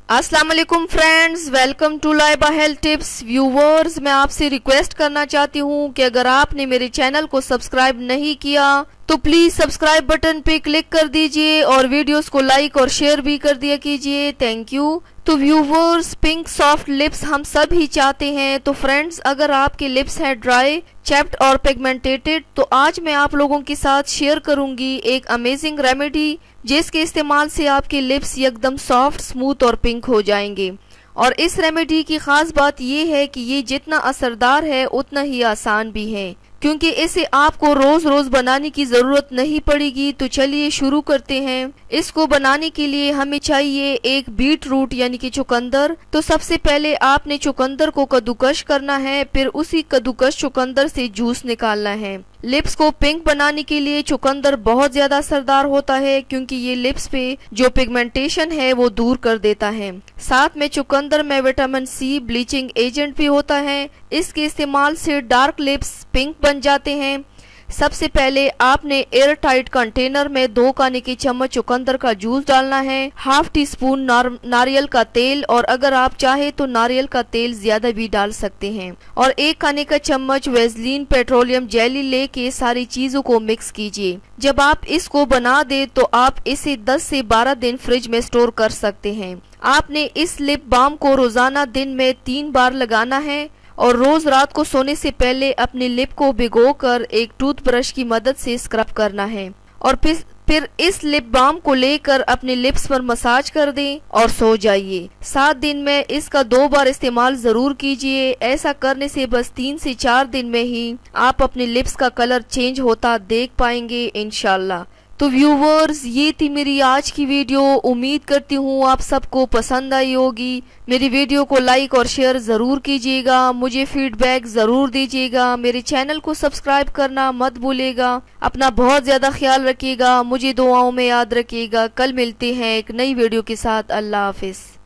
अस्सलाम वालेकुम friends, welcome to Laiba health tips. Viewers, मैं आपसे रिक्वेस्ट करना चाहती हूँ कि अगर आपने मेरे चैनल को सब्सक्राइब नहीं किया तो प्लीज सब्सक्राइब बटन पे क्लिक कर दीजिए और वीडियोस को लाइक और शेयर भी कर दिया कीजिए। Thank you. तो व्यूवर्स, पिंक सॉफ्ट लिप्स हम सब ही चाहते हैं। तो फ्रेंड्स, अगर आपके लिप्स हैं ड्राई, चैप्ड और पिगमेंटेटेड, तो आज मैं आप लोगों के साथ शेयर करूंगी एक अमेजिंग रेमेडी जिसके इस्तेमाल से आपके लिप्स एकदम सॉफ्ट, स्मूथ और पिंक हो जाएंगे। और इस रेमेडी की खास बात यह है कि ये जितना असरदार है उतना ही आसान भी है, क्योंकि इसे आपको रोज रोज बनाने की जरूरत नहीं पड़ेगी। तो चलिए शुरू करते हैं। इसको बनाने के लिए हमें चाहिए एक बीट रूट यानी कि चुकंदर। तो सबसे पहले आपने चुकंदर को कद्दूकश करना है, फिर उसी कद्दूकश चुकंदर से जूस निकालना है। लिप्स को पिंक बनाने के लिए चुकंदर बहुत ज्यादा असरदार होता है, क्योंकि ये लिप्स पे जो पिगमेंटेशन है वो दूर कर देता है। साथ में चुकंदर में विटामिन सी ब्लीचिंग एजेंट भी होता है। इसके इस्तेमाल से डार्क लिप्स पिंक बन जाते हैं। सबसे पहले आपने एयर टाइट कंटेनर में 2 खाने के चम्मच चुकंदर का जूस डालना है, हाफ टी स्पून नारियल का तेल, और अगर आप चाहे तो नारियल का तेल ज्यादा भी डाल सकते हैं, और 1 खाने का चम्मच वेज़लीन पेट्रोलियम जेली लेके सारी चीजों को मिक्स कीजिए। जब आप इसको बना दे तो आप इसे 10 से 12 दिन फ्रिज में स्टोर कर सकते हैं। आपने इस लिप बाम को रोजाना दिन में 3 बार लगाना है, और रोज रात को सोने से पहले अपनी लिप को भिगोकर एक टूथब्रश की मदद से स्क्रब करना है, और फिर इस लिप बाम को लेकर अपने लिप्स पर मसाज कर दें और सो जाइए। 7 दिन में इसका 2 बार इस्तेमाल जरूर कीजिए। ऐसा करने से बस 3 से 4 दिन में ही आप अपने लिप्स का कलर चेंज होता देख पाएंगे इंशाल्लाह। तो व्यूवर्स, ये थी मेरी आज की वीडियो। उम्मीद करती हूँ आप सबको पसंद आई होगी। मेरी वीडियो को लाइक और शेयर ज़रूर कीजिएगा, मुझे फीडबैक ज़रूर दीजिएगा। मेरे चैनल को सब्सक्राइब करना मत भूलिएगा। अपना बहुत ज़्यादा ख्याल रखिएगा, मुझे दुआओं में याद रखिएगा। कल मिलते हैं एक नई वीडियो के साथ। अल्लाह हाफिज़।